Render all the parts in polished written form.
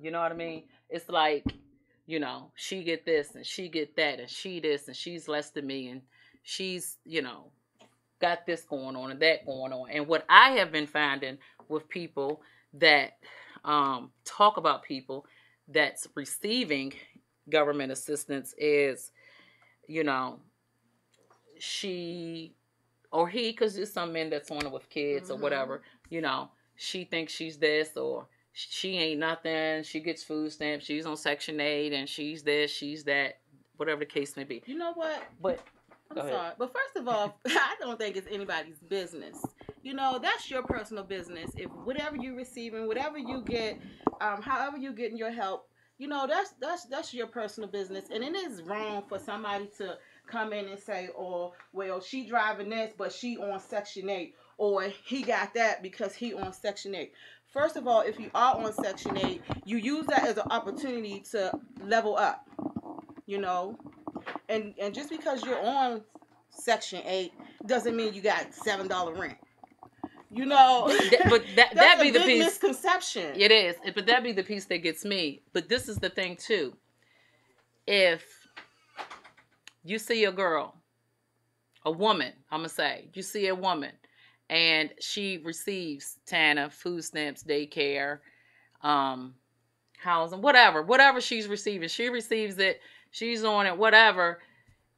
You know what I mean? It's like, she get this and she get that and she this and she's less than me and she's, got this going on and that going on. And what I have been finding with people that talk about people that's receiving government assistance is, you know, she or he, because there's some men that's on it with kids or whatever, she thinks she's this or she ain't nothing. She gets food stamps. She's on Section 8 and she's this, she's that, whatever the case may be. You know what? But I'm sorry. But first of all, I don't think it's anybody's business. That's your personal business. If whatever you're receiving, whatever you get, however you getting your help, that's your personal business. And it is wrong for somebody to come in and say, "Oh, well, she driving this, but she on Section 8, or he got that because he on Section 8." First of all, if you are on Section 8, you use that as an opportunity to level up. And just because you're on Section 8 doesn't mean you got $7 rent. But that be the piece. Misconception. It is, but that be the piece that gets me. But this is the thing too. If you see a girl, a woman, I'm gonna say, you see a woman, and she receives TANF, food stamps, daycare, housing, whatever she's receiving, she receives it. She's on it, whatever.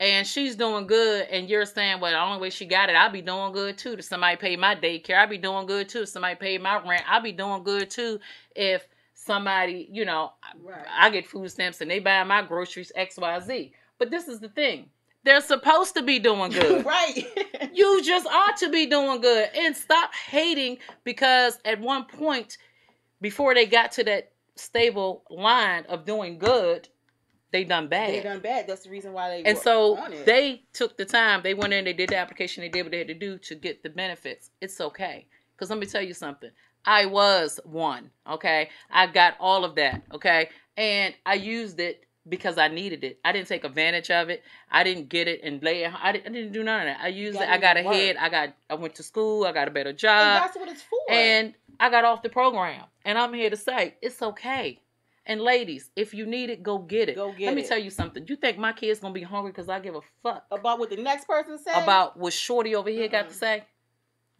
And she's doing good, and you're saying, well, the only way she got it, I'll be doing good too. If somebody pay my daycare, I'll be doing good too. If somebody pay my rent, I'll be doing good too. If somebody, right. I get food stamps and they buy my groceries, XYZ. But this is the thing. They're supposed to be doing good. Right. You just ought to be doing good. And stop hating because at one point, before they got to that stable line of doing good, they done bad. That's the reason why they and so on it. They took the time. They went in. They did the application. They did what they had to do to get the benefits. It's okay. Because let me tell you something. I was one. Okay. I got all of that. Okay. And I used it because I needed it. I didn't take advantage of it. I didn't get it and lay it. I didn't do none of that. I used it. I got ahead. I went to school. I got a better job. And that's what it's for. And I got off the program. And I'm here to say it's okay. And ladies, if you need it, go get it. Let me tell you something. You think my kid's going to be hungry because I give a fuck? About what the next person says? About what Shorty over here got to say?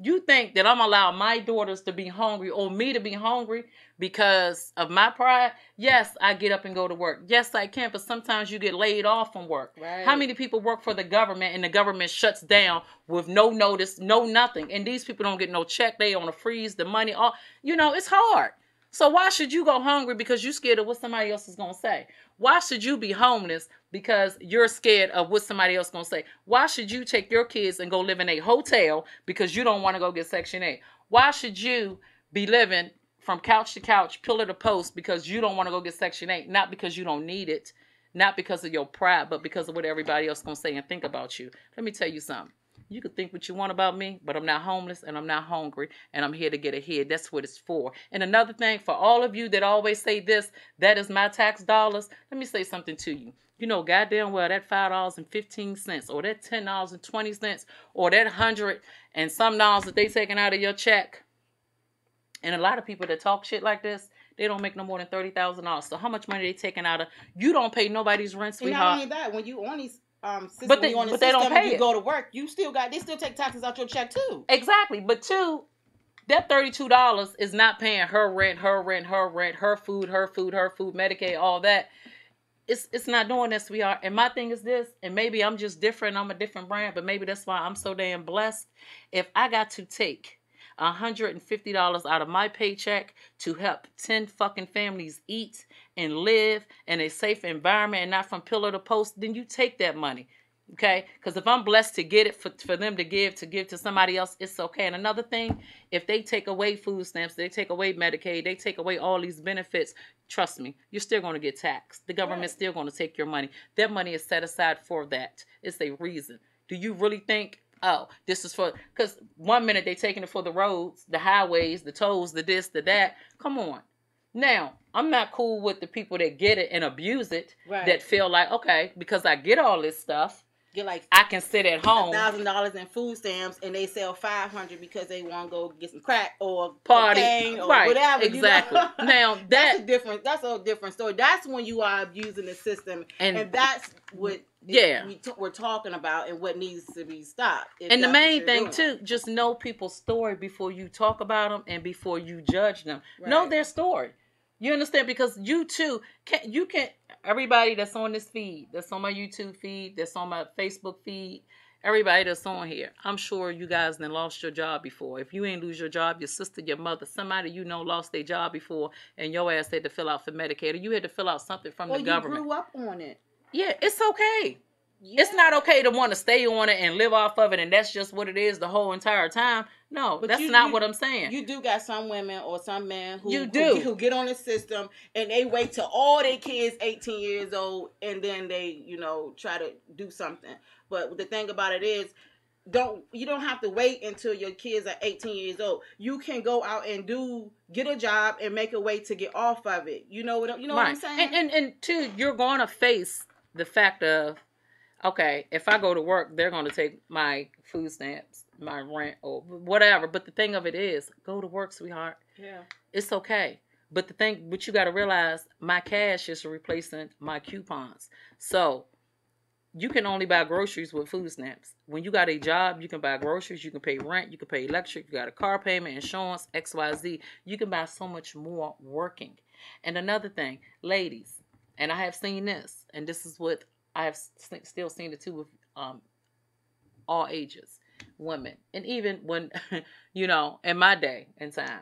You think that I'm going to allow my daughters to be hungry or me to be hungry because of my pride? Yes, I get up and go to work. Yes, I can, but sometimes you get laid off from work. Right. How many people work for the government and the government shuts down with no notice, no nothing? And these people don't get no check. They on a freeze, the money, all. It's hard. So why should you go hungry because you're scared of what somebody else is going to say? Why should you be homeless because you're scared of what somebody else is going to say? Why should you take your kids and go live in a hotel because you don't want to go get Section 8? Why should you be living from couch to couch, pillar to post because you don't want to go get Section 8? Not because you don't need it, not because of your pride, but because of what everybody else is going to say and think about you. Let me tell you something. You can think what you want about me, but I'm not homeless and I'm not hungry and I'm here to get ahead. That's what it's for. And another thing, for all of you that always say this, that is my tax dollars, let me say something to you. Goddamn well, that $5.15 or that $10.20 or that $100 and some dollars that they taking out of your check. And a lot of people that talk shit like this, they don't make no more than $30,000. So how much money they taking out of? You don't pay nobody's rent, sweetheart. And not only that, when you on these but they don't pay you go to work, they still take taxes out your check too. Exactly. But that $32 is not paying her rent, her food, Medicaid, all that. It's not doing that, sweetheart. And my thing is this, and maybe I'm just different, I'm a different brand, but maybe that's why I'm so damn blessed. If I got to take $150 out of my paycheck to help 10 fucking families eat and live in a safe environment and not from pillar to post, then you take that money. Okay? Because if I'm blessed to get it for them to give to somebody else, it's okay. And another thing, if they take away food stamps, they take away Medicaid, they take away all these benefits, trust me, you're still going to get taxed. The government's still going to take your money. That money is set aside for that. It's a reason. Do you really think, oh, this is for, because 1 minute they taking it for the roads, the highways, the tolls, the this, the that. Come on. Now, I'm not cool with the people that get it and abuse it, that feel like, okay, because I get all this stuff, get like I can sit at home, $1,000 in food stamps, and they sell 500 because they want to go get some crack or party, cocaine or right? whatever. Exactly. You know? Now that's a different story. That's when you are abusing the system, and that's what we're talking about, and what needs to be stopped. And the main thing too, just know people's story before you talk about them and before you judge them. Right. Know their story. You understand? Because you too can't. Everybody that's on this feed, that's on my YouTube feed, that's on my Facebook feed, everybody that's on here, I'm sure you guys done lost your job before. If you ain't lose your job, your sister, your mother, somebody you know lost their job before, and your ass had to fill out for Medicaid, or you had to fill out something from the government. You grew up on it. Yeah, it's okay. Yeah. It's not okay to want to stay on it and live off of it, and that's just what it is the whole entire time. No, but that's not what I'm saying. You do got some women or some men who get on the system, and they wait till all their kids 18 years old, and then they, try to do something. But the thing about it is, you don't have to wait until your kids are 18 years old. You can go out and get a job and make a way to get off of it. You know what I'm saying? And two, you're going to face the fact of, okay, if I go to work, they're going to take my food stamps, my rent, or whatever. But the thing of it is, go to work, sweetheart. Yeah. It's okay. But you got to realize, my cash is replacing my coupons. So you can only buy groceries with food stamps. When you got a job, you can buy groceries, you can pay rent, you can pay electric, you got a car payment, insurance, XYZ. You can buy so much more working. And another thing, ladies, and I have seen this, and this is what I have still seen it too with all ages, women. And even when, in my day and time,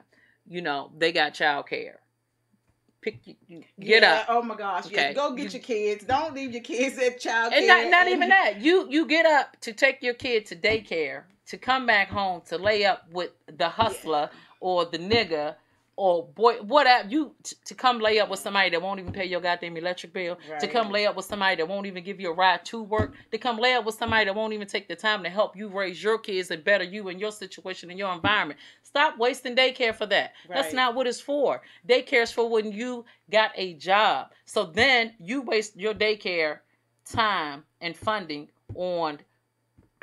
they got child care. Get up. Oh my gosh. Okay. Go get your kids. Don't leave your kids at child care. And not even that. You get up to take your kid to daycare, to come back home, to lay up with the hustler or the nigga or boy, whatever, to come lay up with somebody that won't even pay your goddamn electric bill, right. To come lay up with somebody that won't even give you a ride to work, to come lay up with somebody that won't even take the time to help you raise your kids and better you and your situation and your environment. Stop wasting daycare for that. Right. That's not what it's for. Daycare is for when you got a job. So then you waste your daycare time and funding on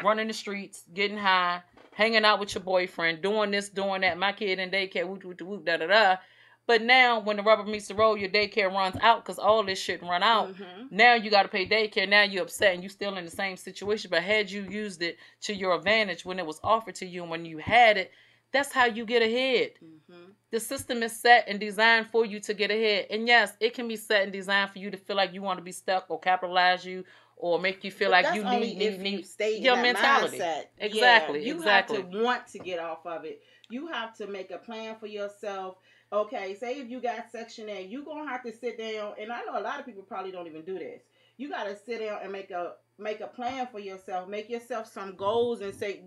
running the streets, getting high, hanging out with your boyfriend, doing this, doing that, my kid in daycare, whoop, da-da-da. But now, when the rubber meets the road, your daycare runs out because all this shit run out. Mm-hmm. Now you got to pay daycare. Now you're upset and you're still in the same situation. But had you used it to your advantage when it was offered to you and when you had it, that's how you get ahead. Mm-hmm. The system is set and designed for you to get ahead. And yes, it can be set and designed for you to feel like you want to be stuck or capitalize you, or make you feel like you need stay your in that mentality. Mindset. Exactly. Yeah, you have to want to get off of it. You have to make a plan for yourself. Okay, say if you got Section 8, you're going to have to sit down, and I know a lot of people probably don't even do this. You got to sit down and make a plan for yourself. Make yourself some goals and say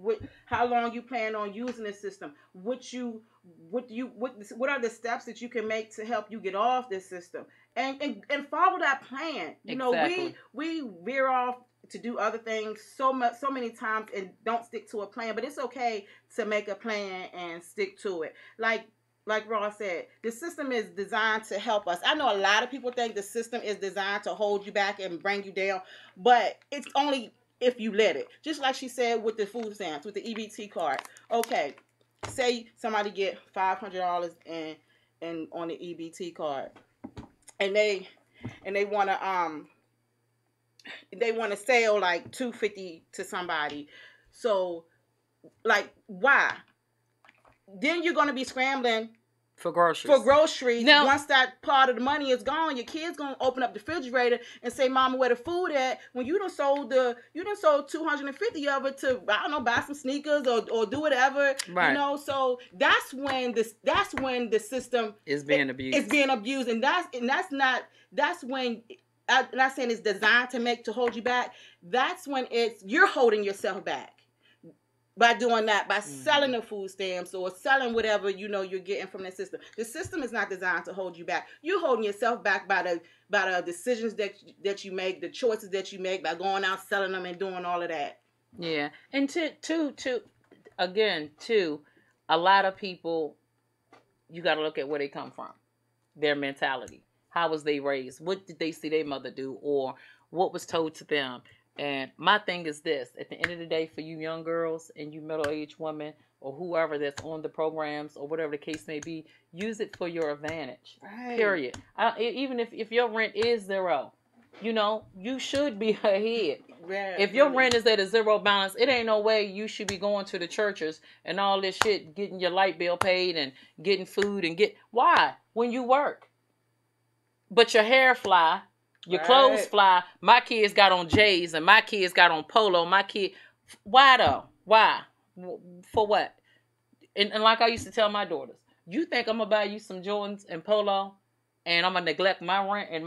how long you plan on using the system. What are the steps that you can make to help you get off this system? And follow that plan. Exactly. We veer off to do other things so many times and don't stick to a plan. But it's okay to make a plan and stick to it. Like Ross said, the system is designed to help us. I know a lot of people think the system is designed to hold you back and bring you down, but it's only if you let it. Just like she said with the food stamps, with the EBT card. Okay, say somebody get $500 in on the EBT card, and they want to sell like $250 to somebody. So, like, why? Then you're going to be scrambling for groceries. Now, once that part of the money is gone, your kid's going to open up the refrigerator and say, "Mama, where the food at?" When you done sold 250 of it to, I don't know, buy some sneakers or do whatever. Right. So that's when the system is being abused. It's being abused, and that's when. I'm not saying it's designed to hold you back. That's when you're holding yourself back. By doing that, by selling the food stamps or selling whatever you're getting from the system. The system is not designed to hold you back. You're holding yourself back by the decisions that you make, the choices that you make by going out selling them and doing all of that. Yeah, and to a lot of people, you got to look at where they come from, their mentality. How was they raised? What did they see their mother do, or what was told to them? And my thing is this: at the end of the day, for you young girls and you middle-aged women or whoever that's on the programs or whatever the case may be, use it for your advantage. Right. Period. Even if your rent is zero, you know, you should be ahead. Right. If your rent is at a zero balance, it ain't no way you should be going to the churches and all this shit, getting your light bill paid and getting food and why? When you work. But your hair fly. Your clothes fly. My kids got on J's and my kids got on Polo. Why though? Why? For what? And like I used to tell my daughters, you think I'm gonna buy you some Jordans and Polo, and I'm gonna neglect my rent and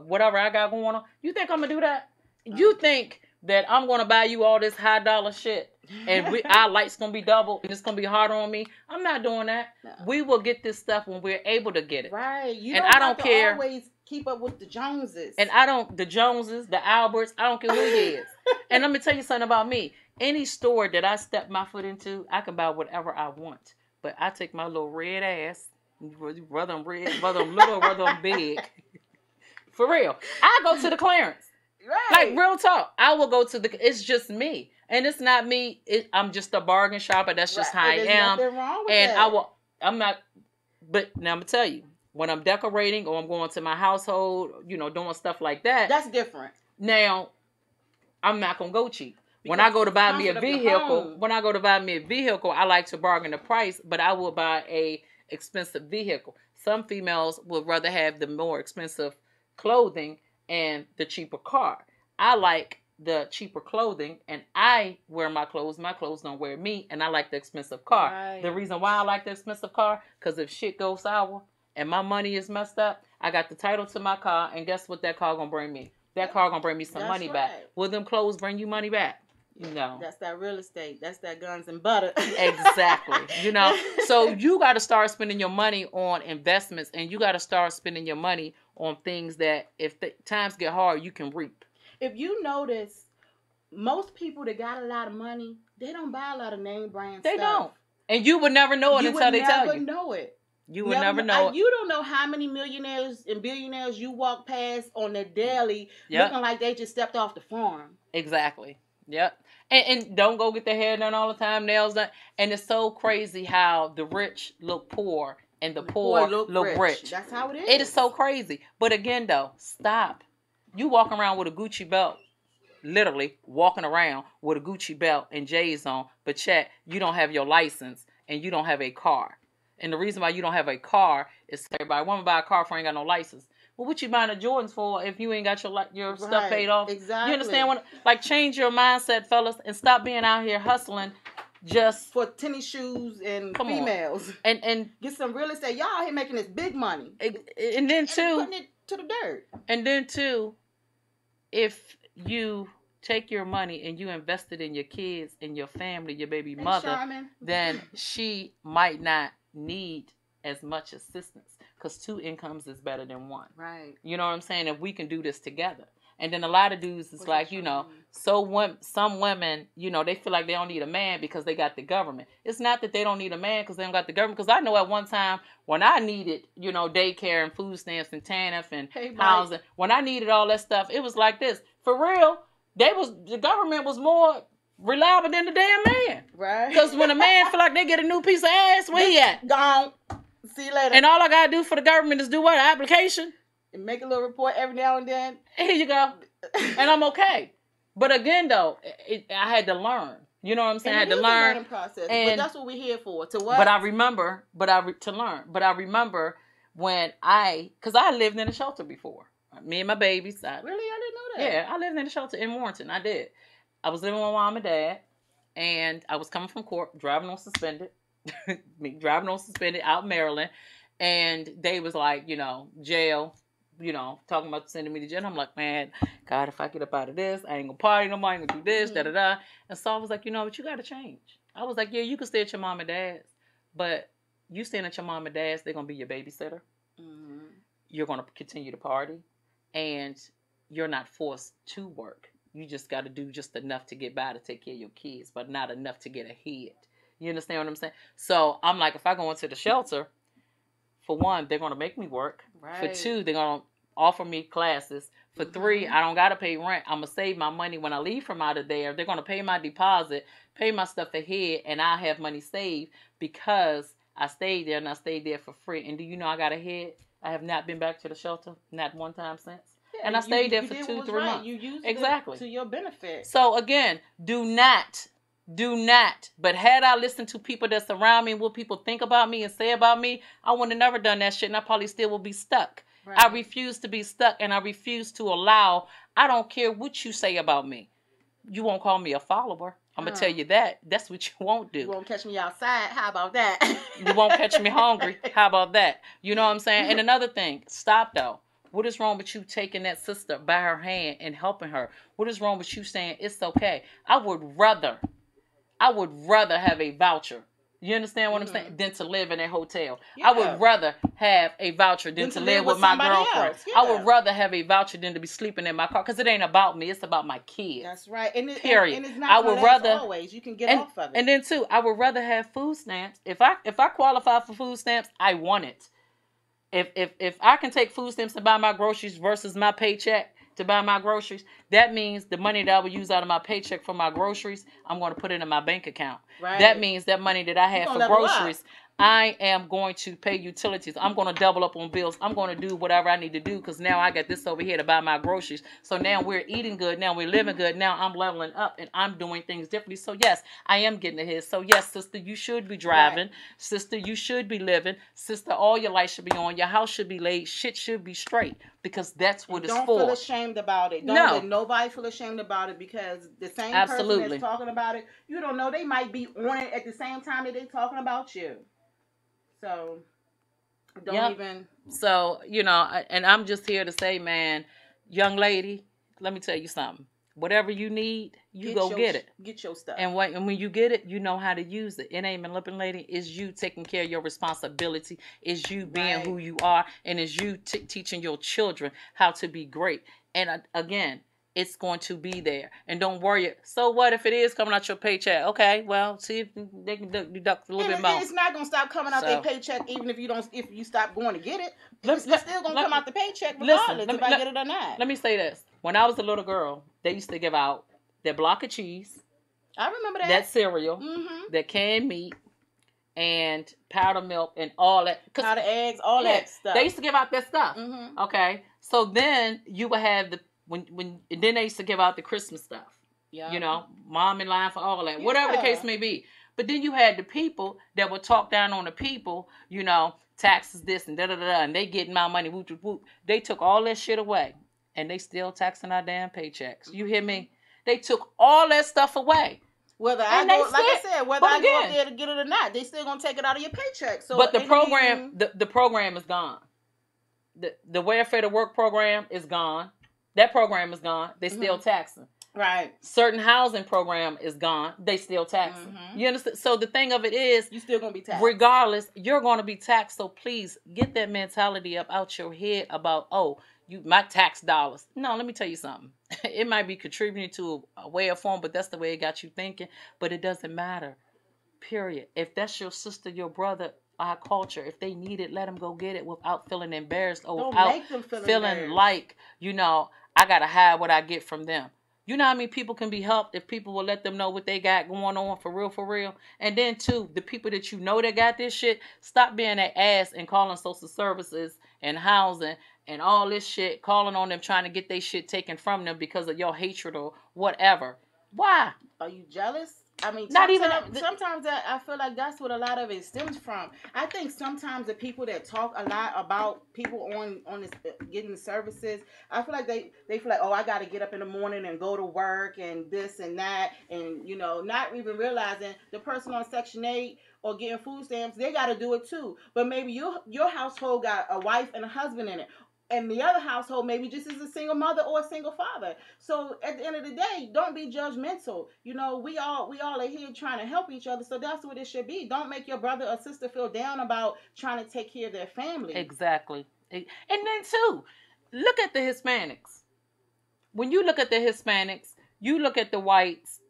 whatever I got going on? You think I'm gonna do that? You think that I'm gonna buy you all this high dollar shit and our lights gonna be double and it's gonna be harder on me? I'm not doing that. No. We will get this stuff when we're able to get it. Right. You and don't I don't care. Always keep up with the Joneses. And the Joneses, the Alberts, I don't care who he is. And let me tell you something about me. Any store that I step my foot into, I can buy whatever I want. But I take my little red ass, whether I'm red, whether I'm little, whether I'm big. For real. I go to the clearance. Right. Like, real talk. I will go to it's just me. And it's not me. I'm just a bargain shopper. That's just how I am. Nothing wrong with and that. I'm not, but now I'm going to tell you. When I'm decorating or I'm going to my household, you know, doing stuff like that. That's different. Now, I'm not going to go cheap. When I go to buy me a vehicle, I like to bargain the price, but I will buy a expensive vehicle. Some females would rather have the more expensive clothing and the cheaper car. I like the cheaper clothing and I wear my clothes. My clothes don't wear me, and I like the expensive car. Right. The reason why I like the expensive car, because if shit goes sour, and my money is messed up, I got the title to my car, and guess what that car gonna bring me? That car gonna bring me some money back. Will them clothes bring you money back? No. That's that real estate. That's that guns and butter. Exactly. You know, so you got to start spending your money on investments, and you got to start spending your money on things that if times get hard, you can reap. If you notice, most people that got a lot of money, they don't buy a lot of name brand stuff. They don't. And you would never know it until they tell you. You would never know it. You would never know. You don't know how many millionaires and billionaires you walk past on the daily looking like they just stepped off the farm. Exactly. Yep. And don't go get their hair done all the time, nails done. And it's so crazy how the rich look poor and the poor look rich. That's how it is. It is so crazy. But again, though, stop. You walk around with a Gucci belt. Literally walking around with a Gucci belt and J's on. But chat, you don't have your license and you don't have a car. And the reason why you don't have a car is everybody want to buy a car for ain't got no license. Well, what you buying the Jordans for if you ain't got your stuff paid off? Exactly. You understand change your mindset, fellas, and stop being out here hustling just for tennis shoes and females. And get some real estate. Y'all out here making this big money. And then too, putting it to the dirt. And then too, if you take your money and you invest it in your kids and your family, your baby mother, then she might not need as much assistance because 2 incomes is better than 1. Right. You know what I'm saying? If we can do this together. And then a lot of dudes is like, you know, some women, you know, they feel like they don't need a man because they got the government. It's not that they don't need a man because they don't got the government. Because I know at one time when I needed, you know, daycare and food stamps and TANF and housing, when I needed all that stuff, it was like this. For real, the government was more reliable than the damn man. Right. Because when a man feel like they get a new piece of ass, where he at? Gone. See you later. And all I gotta do for the government is do what? An application? And make a little report every now and then. Here you go. And I'm okay. But again, though, I had to learn. You know what I'm saying? I had to learn. A learning process. But that's what we're here for. To what? But I remember, to learn. But I remember when because I lived in a shelter before. Me and my babies. Really? I didn't know that. Yeah, I lived in a shelter in Warrenton. I did. I was living with my mom and dad. And I was coming from court, driving on suspended. Out in Maryland. And they was like, you know, jail. You know, talking about sending me to jail. And I'm like, man, God, if I get up out of this, I ain't gonna party no more. I ain't gonna do this, da-da-da. And so I was like, you know what, you gotta change. I was like, yeah, you can stay at your mom and dad's, but you staying at your mom and dad's, they're gonna be your babysitter. Mm-hmm. You're gonna continue to party, and you're not forced to work. You just gotta do just enough to get by to take care of your kids, but not enough to get ahead. You understand what I'm saying? So I'm like, if I go into the shelter, for one, they're going to make me work. Right. For 2, they're going to offer me classes. For 3, I don't gotta pay rent. I'm gonna save my money when I leave from out of there. They're gonna pay my deposit, pay my stuff ahead, and I have money saved because I stayed there and I stayed there for free. And do you know I got ahead? I have not been back to the shelter, not one time since. Yeah, and I stayed there for 2-3 months. You used exactly it to your benefit. So again, do not. But had I listened to people that surround me and what people think about me and say about me, I would have never done that shit, and I probably still would be stuck. Right. I refuse to be stuck, and I refuse to allow. I don't care what you say about me. You won't call me a follower. I'm going to tell you that. That's what you won't do. You won't catch me outside. How about that? You won't catch me hungry. How about that? You know what I'm saying? And another thing, stop though. What is wrong with you taking that sister by her hand and helping her? What is wrong with you saying it's okay? I would rather have a voucher. You understand what I'm saying? Than to live in a hotel. Yeah. I would rather have a voucher than to live with my girlfriend. Yeah. I would rather have a voucher than to be sleeping in my car because it ain't about me. It's about my kids. That's right. Period. And it's not I would rather always. You can get off of it. And then too, I would rather have food stamps. If I qualify for food stamps, I want it. If I can take food stamps to buy my groceries versus my paycheck to buy my groceries, that means the money that I would use out of my paycheck for my groceries, I'm going to put it in my bank account. Right. That means that money that I have for groceries, I am going to pay utilities. I'm going to double up on bills. I'm going to do whatever I need to do because now I got this over here to buy my groceries. So now we're eating good. Now we're living good. Now I'm leveling up and I'm doing things differently. So yes, I am getting ahead. So yes, sister, you should be driving. Right. Sister, you should be living. Sister, all your lights should be on. Your house should be laid. Shit should be straight because that's what it's for. Don't feel ashamed about it. Don't let nobody feel ashamed about it because the same person that's talking about it, you don't know, they might be on it at the same time that they're talking about you. So, don't even. So, and I'm just here to say, man, young lady, let me tell you something. Whatever you need, get it. Get your stuff. And when you get it, you know how to use it. It ain't manipulating. It's you taking care of your responsibility. It's you being who you are. And it's you teaching your children how to be great. And again, it's going to be there. And don't worry. So what if it is coming out your paycheck? Okay, well, see if they can deduct a little bit more. It's not going to stop coming out their paycheck even if you stop going to get it. It's still going to come out the paycheck regardless if I get it or not. Let me say this. When I was a little girl, they used to give out that block of cheese. I remember that. That cereal, that canned meat, and powder milk and all that. Powder eggs, all that stuff. They used to give out that stuff. Okay. So then you would have then they used to give out the Christmas stuff. Yeah. Mom in line for all that. Yeah. Whatever the case may be. But then you had the people that would talk down on the people, taxes this and da-da-da-da, and they getting my money, whoop, whoop, whoop. They took all that shit away. And they still taxing our damn paychecks. You hear me? They took all that stuff away. Whether I go up there to get it or not, they still gonna take it out of your paycheck. So, but the program is gone. The welfare to work program is gone. That program is gone. They still taxing. Right. Certain housing program is gone. They still taxing. You understand? So the thing of it is, you still gonna be taxed. Regardless, you're gonna be taxed. So please get that mentality up out your head about my tax dollars. No, let me tell you something. It might be contributing to a way of form, but that's the way it got you thinking. But it doesn't matter. Period. If that's your sister, your brother, our culture, if they need it, let them go get it without feeling embarrassed or without feeling like, I got to hide what I get from them. You know how many people can be helped if people will let them know what they got going on for real. And then too, the people that that got this shit, stop being an ass and calling social services and housing and all this shit, calling on them, trying to get their shit taken from them because of your hatred or whatever. Why? Are you jealous? I mean, sometimes I feel like that's what a lot of it stems from. I think sometimes the people that talk a lot about people on this getting the services, I feel like they feel like, I got to get up in the morning and go to work and this and that, and not even realizing the person on Section 8 or getting food stamps, they got to do it too. But maybe your household got a wife and a husband in it. And the other household maybe just is a single mother or a single father. So at the end of the day, don't be judgmental. We all are here trying to help each other. So that's what it should be. Don't make your brother or sister feel down about trying to take care of their family. Exactly. And then too, look at the Hispanics. When you look at the Hispanics, you look at the whites,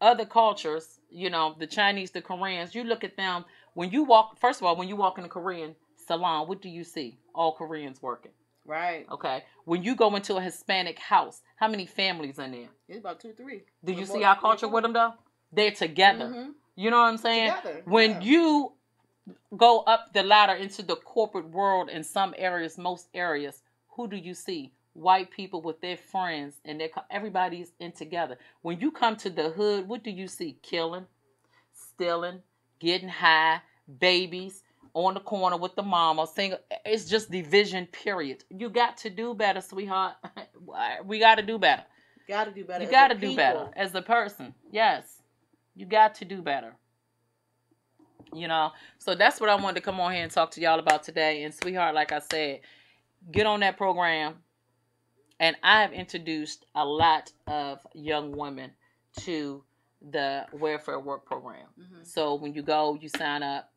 other cultures, the Chinese, the Koreans, you look at them. When you walk in a Korean salon, what do you see? All Koreans working. Right. Okay. When you go into a Hispanic house, how many families in there? It's about 2, 3. Do you see our culture with them though? They're together. Mm-hmm. You know what I'm saying? Together. When you go up the ladder into the corporate world in some areas, most areas, who do you see? White people with their friends and everybody's in together. When you come to the hood, what do you see? Killing, stealing, getting high, babies on the corner with the mama, single. It's just division, period. You got to do better, sweetheart. We got to do better. Got to do better. You got to do better as a person. Yes. You got to do better. You know, so that's what I wanted to come on here and talk to y'all about today. And sweetheart, like I said, get on that program. And I have introduced a lot of young women to the welfare work program. Mm-hmm. So when you go, you sign up,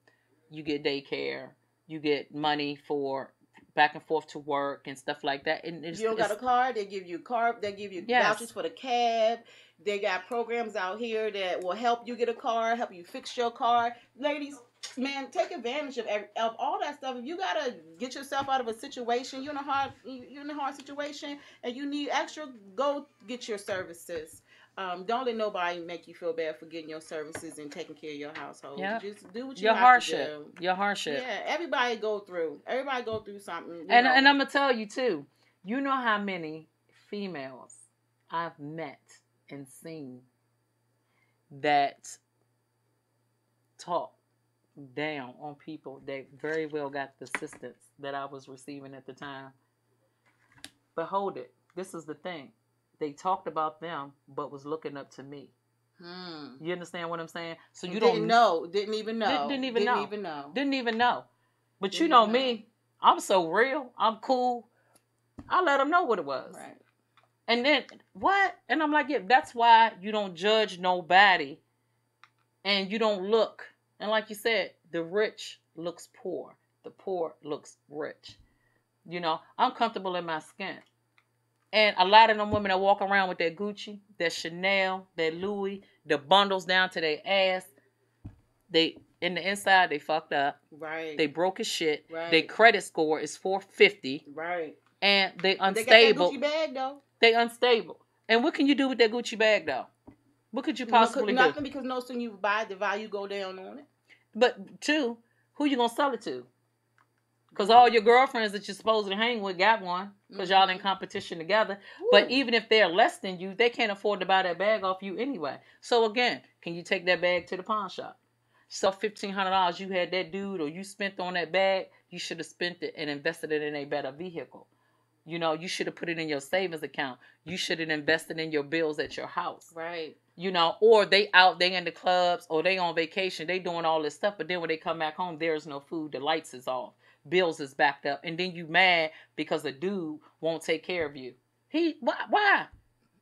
you get daycare, you get money for back and forth to work and stuff like that. And you don't got a car, they give you vouchers for the cab. They got programs out here that will help you get a car, help you fix your car. Ladies, man, take advantage of all that stuff. If you gotta get yourself out of a situation, you're in a hard situation, and you need extra, go get your services. Don't let nobody make you feel bad for getting your services and taking care of your household. Yep. Just do what you have to do. Your hardship. Yeah, everybody go through something. And I'm gonna tell you too. You know how many females I've met and seen that talk down on people that very well got the assistance that I was receiving at the time. But hold it. This is the thing. They talked about them, but was looking up to me. You understand what I'm saying? So you didn't even know. Didn't even know. But you know me. I'm so real. I'm cool. I let them know what it was. Right. And then, what? And I'm like, yeah, that's why you don't judge nobody. And you don't look. And like you said, the rich looks poor. The poor looks rich. You know, I'm comfortable in my skin. And a lot of them women that walk around with their Gucci, their Chanel, their Louis, the bundles down to their ass, they in the inside they fucked up. Right. They broke as shit. Right. Their credit score is 450. Right. And they unstable. They got that Gucci bag though. They unstable. And what can you do with that Gucci bag though? What could you possibly do? Nothing, because no sooner you buy, the value go down on it. But two, who you gonna sell it to? Because all your girlfriends that you're supposed to hang with got one. Because y'all in competition together. Ooh. But even if they're less than you, they can't afford to buy that bag off you anyway. So again, can you take that bag to the pawn shop? So $1,500 you had that dude or you spent on that bag, you should have spent it and invested it in a better vehicle. You know, you should have put it in your savings account. You should have invested in your bills at your house. Right. You know, or they in the clubs or they on vacation. They doing all this stuff. But then when they come back home, there's no food. The lights is off. Bills is backed up. And then you mad because a dude won't take care of you. Why?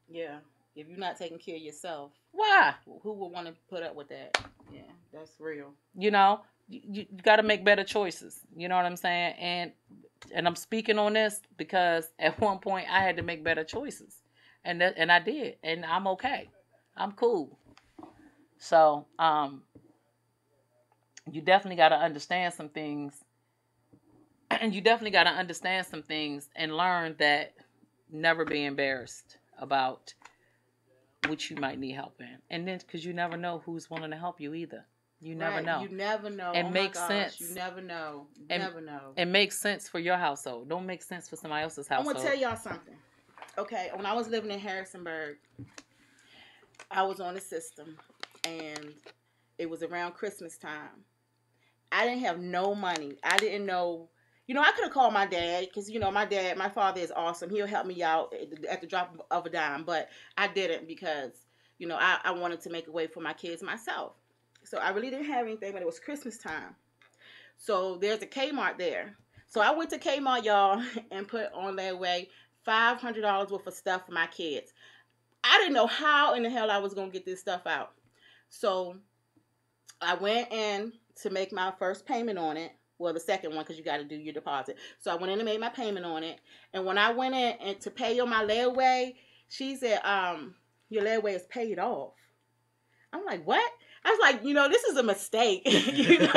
Yeah. If you're not taking care of yourself. Why? Who would want to put up with that? Yeah, that's real. You know, you got to make better choices. You know what I'm saying? And I'm speaking on this because at one point I had to make better choices. And I did. And I'm okay. I'm cool. So, you definitely got to understand some things. And you definitely got to understand some things and learn that never be embarrassed about what you might need help in. And then, because you never know who's willing to help you either. You never know. You never know. It makes sense. You never know. You never know. It makes sense for your household. Don't make sense for somebody else's household. I'm going to tell y'all something. Okay, when I was living in Harrisonburg, I was on a system. And it was around Christmas time. I didn't have no money. I didn't know. You know, I could have called my dad because, you know, my father is awesome. He'll help me out at the drop of a dime. But I didn't because, you know, I wanted to make a way for my kids myself. So I really didn't have anything, but it was Christmas time. So there's a Kmart there. So I went to Kmart, y'all, and put on their way $500 worth of stuff for my kids. I didn't know how in the hell I was going to get this stuff out. So I went in to make my first payment on it. Well, the second one, because you got to do your deposit. So I went in and made my payment on it. And when I went in and to pay on my layaway, she said, your layaway is paid off. I'm like, what? I was like, you know, this is a mistake. You know?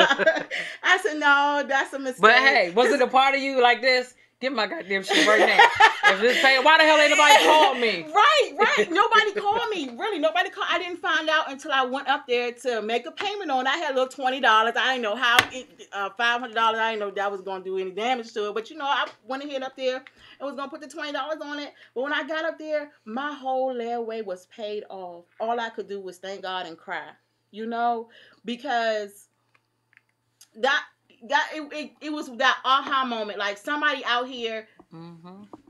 I said, no, that's a mistake. But hey, was it a part of you like this? Get my goddamn shit right now. If this pay, why the hell ain't nobody called me? Right. Nobody called me. Really, nobody called. I didn't find out until I went up there to make a payment on it. I had a little $20. I didn't know how $500. I didn't know that was going to do any damage to it. But I went ahead up there and was going to put the $20 on it. But when I got up there, my whole layaway was paid off. All I could do was thank God and cry. Because it was that aha moment. Like somebody out here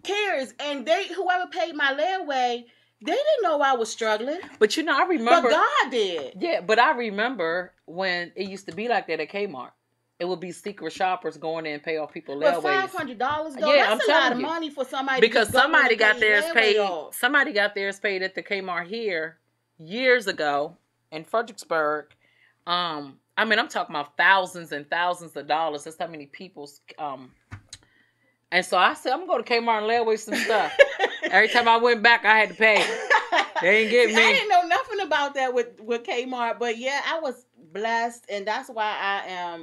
cares, and whoever paid my layaway, they didn't know I was struggling. But I remember. But God did. Yeah, but I remember when it used to be like that at Kmart. It would be secret shoppers going in and pay off people layaways. But $500 though, that's a lot of money for somebody. Because somebody got theirs paid. Somebody got theirs paid at the Kmart here years ago in Fredericksburg. I'm talking about thousands and thousands of dollars. That's how many people's. And so I said, I'm going to go to Kmart and lay away some stuff. Every time I went back, I had to pay. They didn't get me. I didn't know nothing about that with Kmart, but yeah, I was blessed, and that's why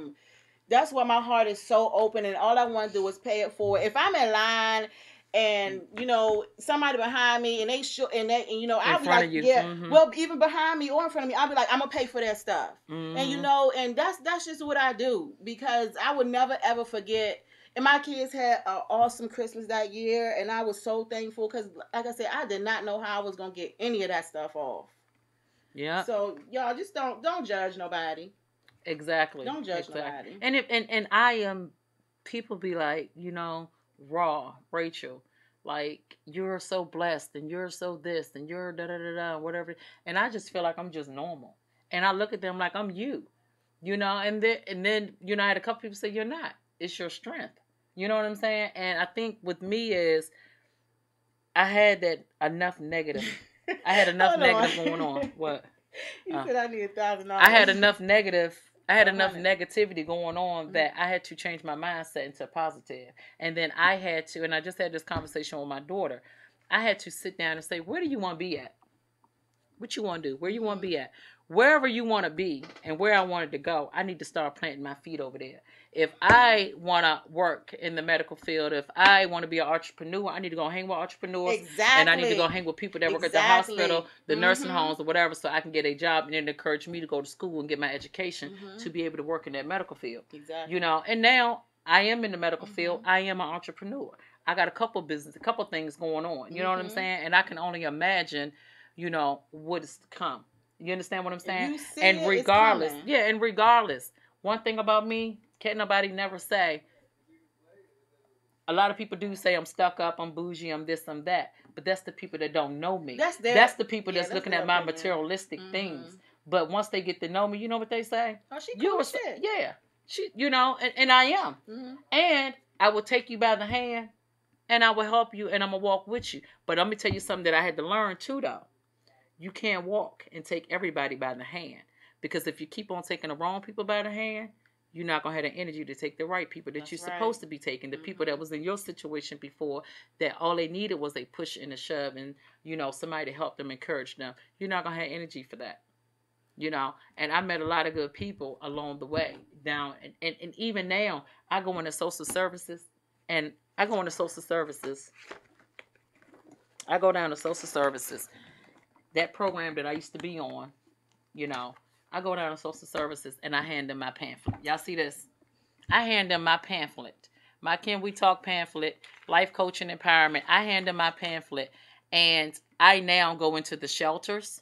that's why my heart is so open, and all I want to do is pay it forward. If I'm in line and somebody behind me and I'll be like, well, even behind me or in front of me, I'll be like, I'm gonna pay for that stuff. And and that's just what I do, because I would never ever forget. And my kids had an awesome Christmas that year, and I was so thankful because, like I said, I did not know how I was gonna get any of that stuff off. Yeah. So y'all just don't judge nobody. Exactly. Don't judge nobody. And I am. People be like, Raw, Rachel, like, you're so blessed and you're so this and you're da-da-da-da, whatever. And I just feel like I'm just normal. And I look at them like I'm you, and then I had a couple people say, you're not. It's your strength. You know what I'm saying? And I think with me is I had that enough negative. I had enough negative going on. What? You said I need $1,000. I had enough negative. I had enough negativity going on that I had to change my mindset into positive. And then I had to, and I just had this conversation with my daughter, I had to sit down and say, where do you want to be at? What you want to do? Where you want to be at? Wherever you want to be and where I wanted to go, I need to start planting my feet over there. If I want to work in the medical field, if I want to be an entrepreneur, I need to go hang with entrepreneurs. Exactly. And I need to go hang with people that work at the hospital, the nursing homes, or whatever, so I can get a job, and then encourage me to go to school and get my education to be able to work in that medical field. Exactly. And now I am in the medical field. I am an entrepreneur. I got a couple things going on. You know what I'm saying? And I can only imagine, what is to come. You understand what I'm saying? And regardless, one thing about me, can't nobody never say. A lot of people do say I'm stuck up, I'm bougie, I'm this, I'm that. But that's the people that don't know me. That's the people that's looking at my materialistic things. But once they get to know me, you know what they say? Oh, she cool as shit. Yeah. And I am. And I will take you by the hand, and I will help you, and I'm going to walk with you. But let me tell you something that I had to learn too, though. You can't walk and take everybody by the hand. Because if you keep on taking the wrong people by the hand, you're not going to have the energy to take the right people that you're supposed to be taking. The people that was in your situation before, that all they needed was a push and a shove and, somebody to help them, encourage them. You're not going to have energy for that. And I met a lot of good people along the way. Now, and even now, I go into social services. And I go into social services. I go down to social services. That program that I used to be on, I go down to social services and I hand them my pamphlet. Y'all see this? I hand them my pamphlet. My Can We Talk pamphlet, Life Coaching Empowerment. I hand them my pamphlet. And I now go into the shelters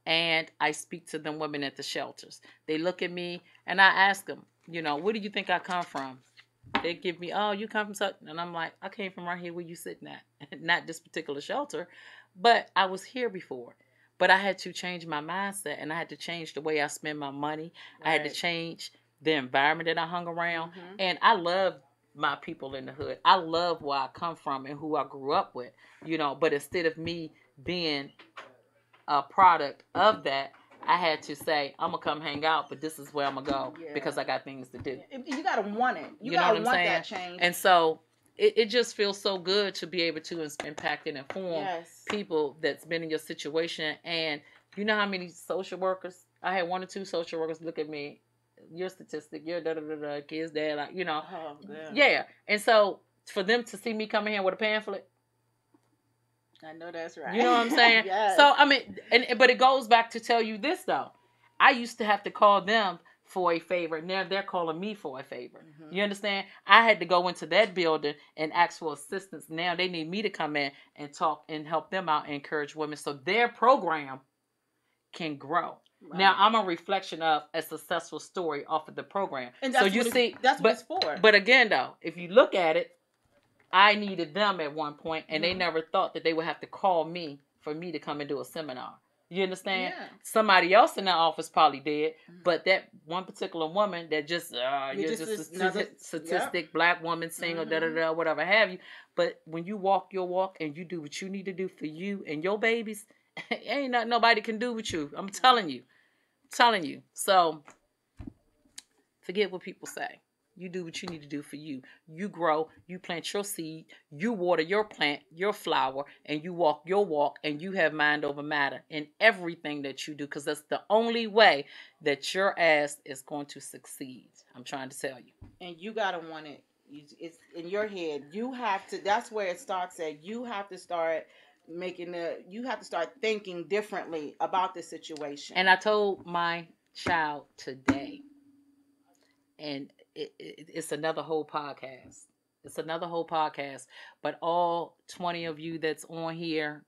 and I speak to them women at the shelters. They look at me and I ask them, where do you think I come from? They give me, oh, you come from such, and I'm like, I came from right here where you sitting at. Not this particular shelter, but I was here before. But I had to change my mindset, and I had to change the way I spend my money. Right. I had to change the environment that I hung around. And I love my people in the hood. I love where I come from and who I grew up with, But instead of me being a product of that, I had to say, I'm going to come hang out, but this is where I'm going to go because I got things to do. You got to want it. You got to want that change. And so it just feels so good to be able to impact and inform people that's been in your situation. And you know how many social workers, I had 1 or 2 social workers look at me, your statistic, your da-da-da-da, kids, dad, like, Oh, yeah. And so for them to see me coming here with a pamphlet? I know that's right. You know what I'm saying? Yes. So, I mean, but it goes back to tell you this, though. I used to have to call them for a favor. Now they're calling me for a favor. Mm-hmm. You understand? I had to go into that building and ask for assistance. Now they need me to come in and talk and help them out and encourage women so their program can grow. Right. Now I'm a reflection of a successful story off of the program. And that's so you see, that's what it's for. But again, though, if you look at it, I needed them at one point, and they never thought that they would have to call me for me to come and do a seminar. You understand? Yeah. Somebody else in the office probably did, but that one particular woman that just you're just a statistic, black woman, single, whatever have you. But when you walk your walk and you do what you need to do for you and your babies, ain't nothing nobody can do with you. I'm telling you. So forget what people say. You do what you need to do for you. You grow, you plant your seed, you water your plant, your flower, and you walk your walk, and you have mind over matter in everything that you do, because that's the only way that your ass is going to succeed. I'm trying to tell you. And you got to want it. It's in your head. You have to, that's where it starts at. You have to start you have to start thinking differently about the situation. And I told my child today, and it's another whole podcast. But all 20 of you that's on here,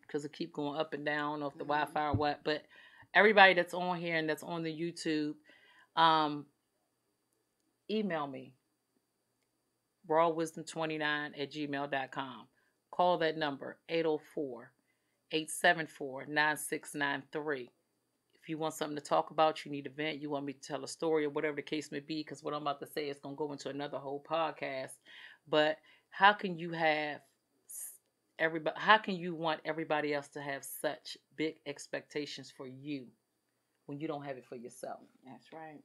because it keep going up and down off the Wi-Fi or what, but everybody that's on here and that's on the YouTube, email me, rawwisdom29@gmail.com. Call that number, 804-874-9693. If you want something to talk about, you need a vent, you want me to tell a story or whatever the case may be, because what I'm about to say is going to go into another whole podcast. But how can you want everybody else to have such big expectations for you when you don't have it for yourself? That's right.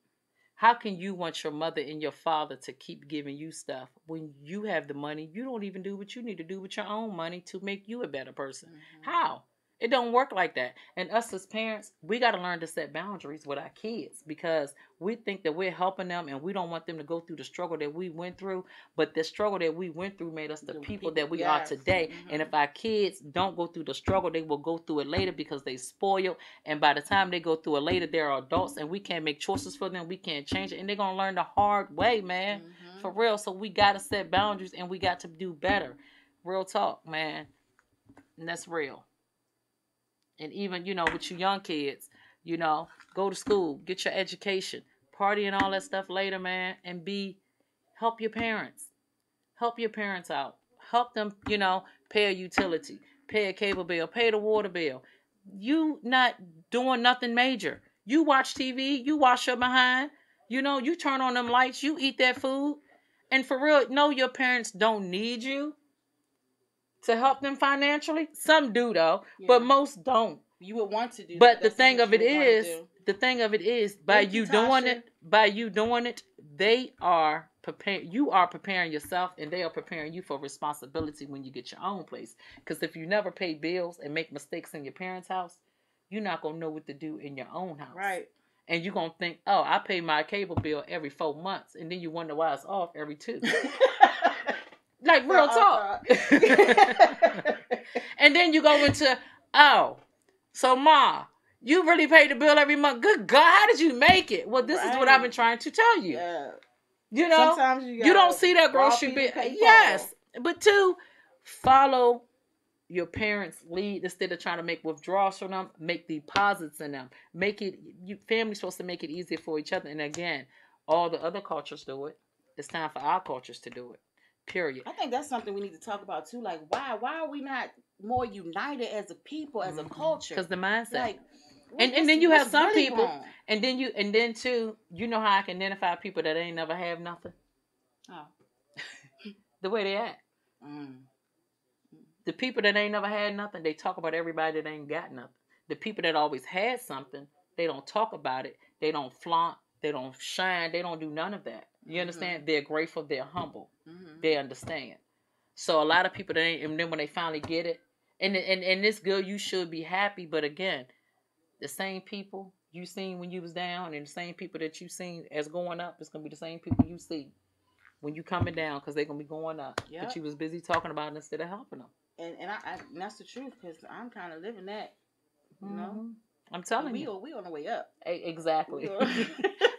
How can you want your mother and your father to keep giving you stuff when you have the money? You don't even do what you need to do with your own money to make you a better person. Mm-hmm. How? It don't work like that. And us as parents, we got to learn to set boundaries with our kids, because we think that we're helping them and we don't want them to go through the struggle that we went through. But the struggle that we went through made us the people that we are today. Mm-hmm. And if our kids don't go through the struggle, they will go through it later because they spoiled. And by the time they go through it later, they're adults and we can't make choices for them. We can't change it. And they're going to learn the hard way, man. Mm-hmm. For real. So we got to set boundaries and we got to do better. Real talk, man. And that's real. And even, with you young kids, go to school, get your education, party and all that stuff later, man, and help your parents. Help your parents out. Help them, pay a utility, pay a cable bill, pay the water bill. You not doing nothing major. You watch TV, you wash your behind, you turn on them lights, you eat that food. And for real, no, your parents don't need you to help them financially. Some do though, but most don't. You would want to do that. But the thing of it is, by you doing it, they are preparing. You are preparing yourself, and they are preparing you for responsibility when you get your own place. Because if you never pay bills and make mistakes in your parents' house, you're not gonna know what to do in your own house. Right. And you're gonna think, oh, I pay my cable bill every 4 months, and then you wonder why it's off every 2. Like real talk. And then you go into, so Ma, you really pay the bill every month. Good God, how did you make it? Well, this is what I've been trying to tell you. Yeah. Sometimes you don't see that grocery bill. Yes. But 2, follow your parents' lead instead of trying to make withdrawals from them. Make deposits in them. Family's supposed to make it easier for each other. And again, all the other cultures do it. It's time for our cultures to do it. Period. I think that's something we need to talk about too. Like, why are we not more united as a people, as a culture? Because the mindset. Like, and then you have some really people, wrong? and then too, you know how I can identify people that ain't never have nothing. Oh, the way they act. The people that ain't never had nothing, they talk about everybody that ain't got nothing. The people that always had something, they don't talk about it. They don't flaunt. They don't shine. They don't do none of that. You understand? They're grateful. They're humble. They understand. So a lot of people that ain't, and then when they finally get it, and it's good, you should be happy. But again, the same people you seen when you was down, and the same people that you seen as going up, it's gonna be the same people you see when you coming down, because they're going to be going up. Yep. But you was busy talking about it instead of helping them. And that's the truth, because I'm kind of living that, you know. I'm telling you. We on the way up. Exactly.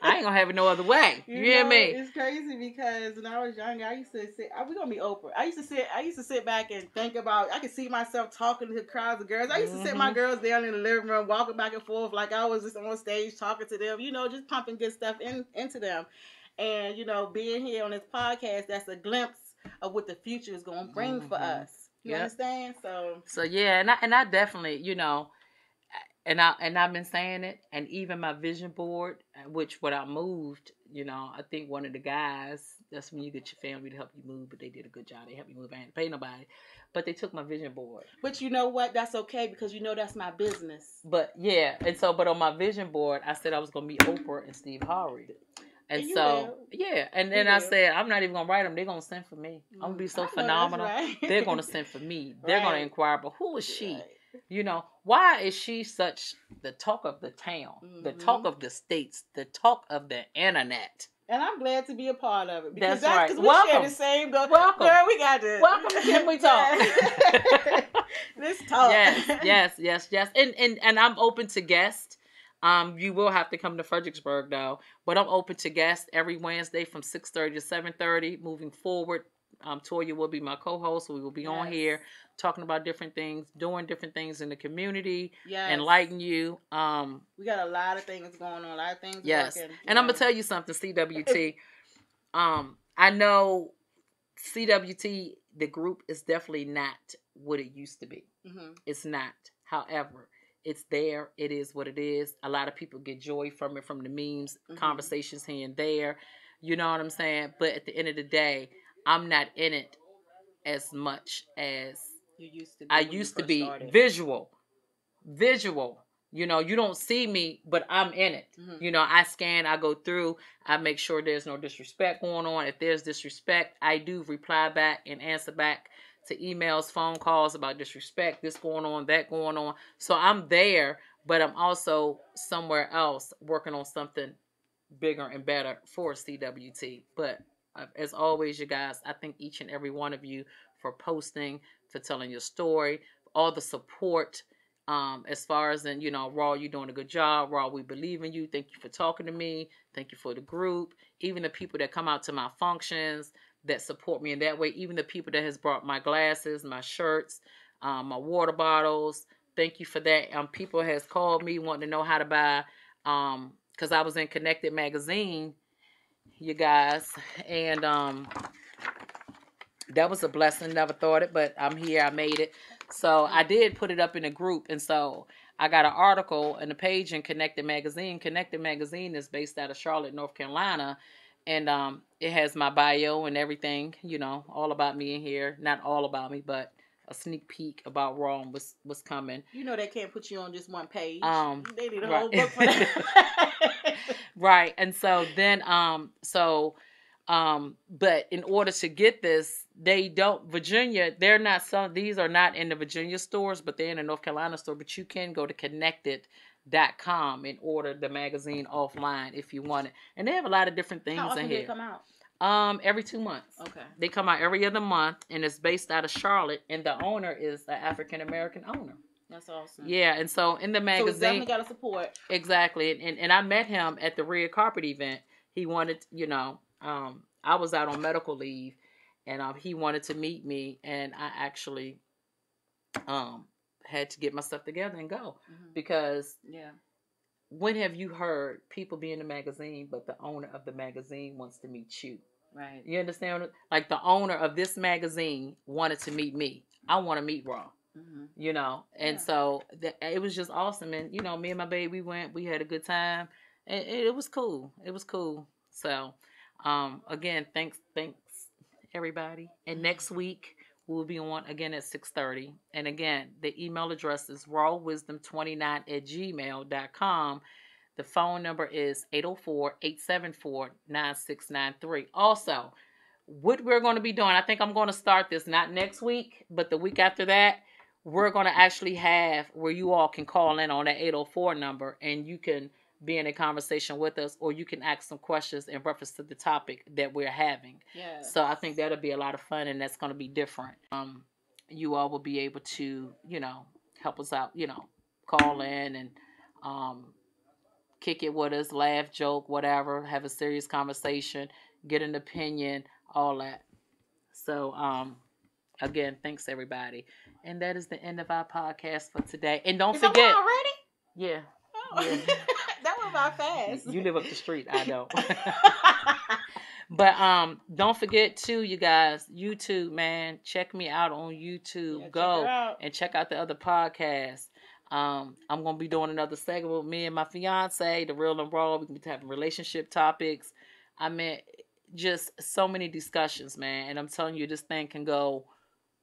I ain't gonna have it no other way. You hear me? It's crazy because when I was younger, I used to sit. We gonna be Oprah. I used to sit back and think about. I could see myself talking to crowds of girls. I used to sit my girls down in the living room, walking back and forth like I was just on stage talking to them. You know, just pumping good stuff into them. And you know, being here on this podcast, that's a glimpse of what the future is gonna bring for us. You understand? So yeah, and I definitely, you know. And I've been saying it, and even my vision board, which when I moved, you know, I think one of the guys, that's when you get your family to help you move, but they did a good job. They helped me move. I didn't pay nobody, but they took my vision board. But you know what? That's okay, because you know that's my business. But yeah, and so, but on my vision board, I said I was gonna meet Oprah and Steve Harvey. And so, yeah, and then I said, I'm not even going to write them. They're going to send for me. I'm going to be so phenomenal. Right. They're going to send for me. They're going to inquire, but who is she? Right. You know, why is she such the talk of the town, the talk of the states, the talk of the internet? And I'm glad to be a part of it. Because that's right. Because we share the same goal. Welcome. Girl, we got this. Welcome to Can We Talk? Let's talk. Yes. And I'm open to guests. You will have to come to Fredericksburg though, but I'm open to guests every Wednesday from 6:30 to 7:30. Moving forward, Toya will be my co-host. So we will be on here talking about different things, doing different things in the community, enlighten you. We got a lot of things going on, a lot of things working. And I'm gonna tell you something, CWT. I know CWT, the group is definitely not what it used to be. It's not. However, it's there. It is what it is. A lot of people get joy from it, from the memes, conversations here and there. You know what I'm saying? But at the end of the day, I'm not in it as much as I used to be. Visual. You know, you don't see me, but I'm in it. You know, I scan, I go through, I make sure there's no disrespect going on. If there's disrespect, I do reply back and answer back to emails, phone calls about disrespect, this going on, that going on. So I'm there, but I'm also somewhere else working on something bigger and better for CWT. But as always, you guys, I thank each and every one of you for posting, for telling your story, all the support. As far as in, you know, Raw, you're doing a good job. Raw, we believe in you. Thank you for talking to me. Thank you for the group. Even the people that come out to my functions, that support me in that way. Even the people that has brought my glasses, my shirts, my water bottles. Thank you for that. People has called me wanting to know how to buy, because I was in Connected Magazine, you guys. And that was a blessing. Never thought it, but I'm here. I made it. So I did put it up in a group. And so I got an article and a page in Connected Magazine. Connected Magazine is based out of Charlotte, North Carolina. And it has my bio and everything, you know, all about me in here. Not all about me, but a sneak peek about Raw and what's coming. You know they can't put you on just one page. They need a whole book for that. Right. And so then, but in order to get this, Virginia, these are not in the Virginia stores, but they're in the North Carolina store. But you can go to connected.com and order the magazine offline if you want it. And they have a lot of different things in here. How often do they come out? Every 2 months. Okay. They come out every other month, and it's based out of Charlotte, and the owner is an African-American owner. That's awesome. Yeah, and so in the magazine... So definitely got to support. Exactly, and I met him at the red carpet event. He wanted, you know... I was out on medical leave, and he wanted to meet me, and I actually had to get my stuff together and go because when have you heard people be in the magazine, but the owner of the magazine wants to meet you? Right. You understand? Like the owner of this magazine wanted to meet me. I want to meet Raw. You know, and so it was just awesome, and you know, me and my baby we had a good time, and it was cool. It was cool. So. Again, thanks everybody. And next week we'll be on again at 6:30. And again, the email address is rawwisdom29@gmail.com. The phone number is 804-874-9693. Also, what we're going to be doing, I think I'm going to start this not next week, but the week after that, we're going to actually have where you all can call in on that 804 number and you can be in a conversation with us, or you can ask some questions in reference to the topic that we're having. Yeah. So I think that'll be a lot of fun, and that's going to be different. You all will be able to, help us out, call in and kick it with us, laugh, joke, whatever, have a serious conversation, get an opinion, all that. So, again, thanks everybody. And that is the end of our podcast for today. And don't forget already? Yeah. Oh. Yeah. That went by fast. You live up the street, I don't. But don't forget too, you guys, YouTube, man. Check me out on YouTube. Yeah, Go and check out the other podcasts. I'm gonna be doing another segment with me and my fiance, The Real and Raw. We're gonna be having relationship topics. I mean, just so many discussions, man. And I'm telling you, this thing can go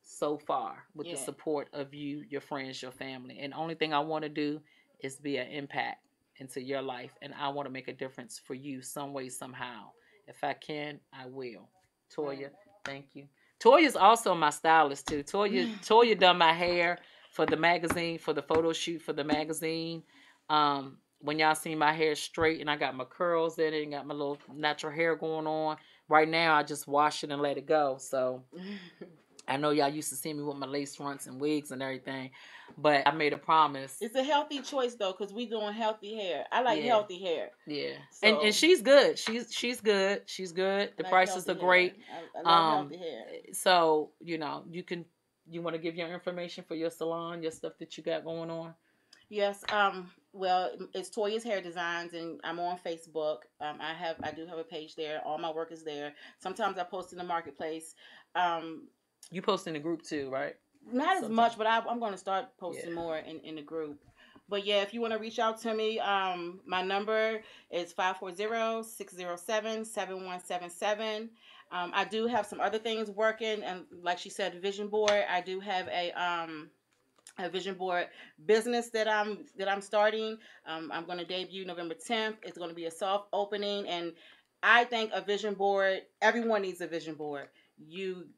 so far with the support of you, your friends, your family. And the only thing I want to do is be an impact into your life, and I want to make a difference for you some way, somehow. If I can, I will. Toya, thank you. Toya's also my stylist too. Toya done my hair for the magazine, for the photo shoot for the magazine. When y'all see my hair straight and I got my curls in it and got my little natural hair going on. Right now, I just wash it and let it go. So I know y'all used to see me with my lace fronts and wigs and everything, but I made a promise. It's a healthy choice though, because we doing healthy hair. I like healthy hair. Yeah, so, and she's good. She's good. She's good. The prices are great. I love healthy hair. So you want to give your information for your salon, your stuff that you got going on. Yes. Well, it's Toya's Hair Designs, and I'm on Facebook. I do have a page there. All my work is there. Sometimes I post in the marketplace. You post in the group too, right? Not as much, but I'm going to start posting more in the group. But yeah, if you want to reach out to me, my number is 540-607-7177. I do have some other things working, and like she said, vision board. I do have a vision board business that I'm starting. I'm going to debut November 10th. It's going to be a soft opening, and I think a vision board. Everyone needs a vision board.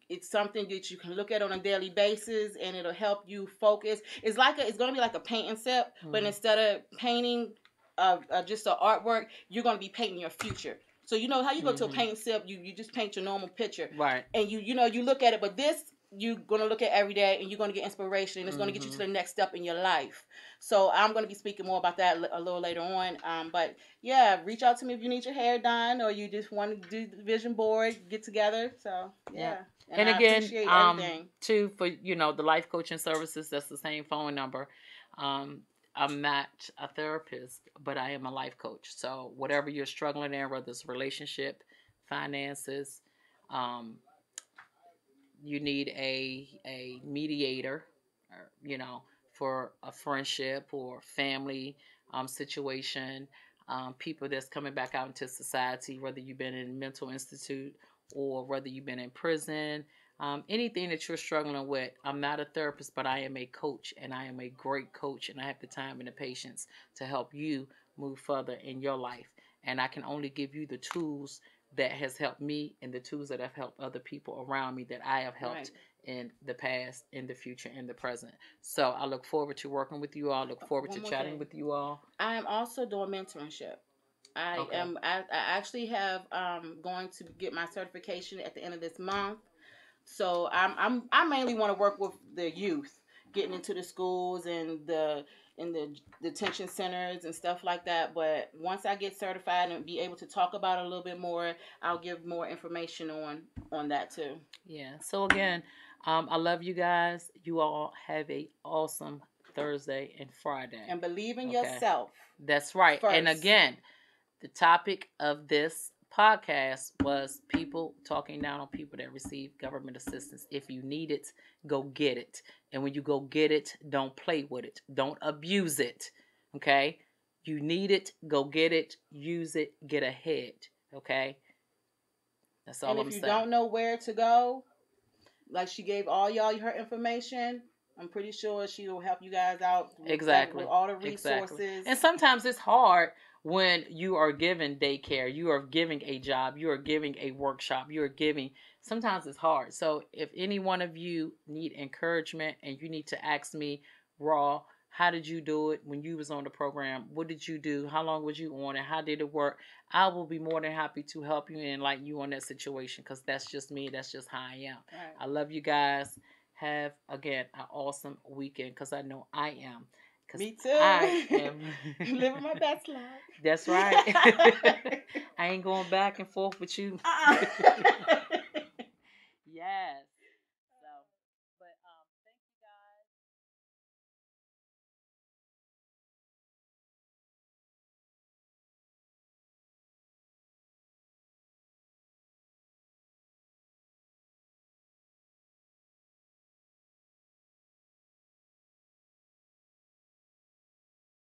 It's something that you can look at on a daily basis, and it'll help you focus. It's going to be like a paint and sip, but instead of painting just an artwork, you're going to be painting your future. So you know how you go to a paint and sip, you just paint your normal picture, right? And you look at it, but this you're going to look at every day, and you're going to get inspiration, and it's going to get you to the next step in your life. So I'm going to be speaking more about that a little later on. But yeah, reach out to me if you need your hair done, or you just want to do the vision board, get together. So yeah. And again, too, for the life coaching services, that's the same phone number. I'm not a therapist, but I am a life coach. So whatever you're struggling in, whether it's relationship, finances, you need a mediator, for a friendship or family situation, people that's coming back out into society, whether you've been in a mental institute or whether you've been in prison, anything that you're struggling with. I'm not a therapist, but I am a coach, and I am a great coach, and I have the time and the patience to help you move further in your life. And I can only give you the tools that has helped me and the tools that have helped other people around me that I have helped in the past, in the future, in the present. So I look forward to working with you all. Look forward to chatting with you all. I am also doing mentorship. I actually have going to get my certification at the end of this month. So I mainly want to work with the youth, getting into the schools and the detention centers and stuff like that. But once I get certified and be able to talk about it a little bit more, I'll give more information on that too. Yeah. So again, I love you guys. You all have a awesome Thursday and Friday. And believe in yourself. That's right. First. And again, the topic of this podcast was people talking down on people that receive government assistance. If you need it, go get it. And when you go get it, don't play with it. Don't abuse it. Okay? You need it, go get it, use it, get ahead. Okay? That's all I'm saying. And if you don't know where to go, like she gave all y'all her information, I'm pretty sure she will help you guys out with all the resources. Exactly. And sometimes it's hard when you are given daycare, you are giving a job, you are giving a workshop, sometimes it's hard. So if any one of you need encouragement and you need to ask me, Raw, How did you do it when you was on the program? What did you do? How long was you on it? How did it work? I will be more than happy to help you and enlighten you on that situation because that's just me. That's just how I am. Right. I love you guys. Have, again, an awesome weekend because I know I am. Me too. I am living my best life. That's right. I ain't going back and forth with you.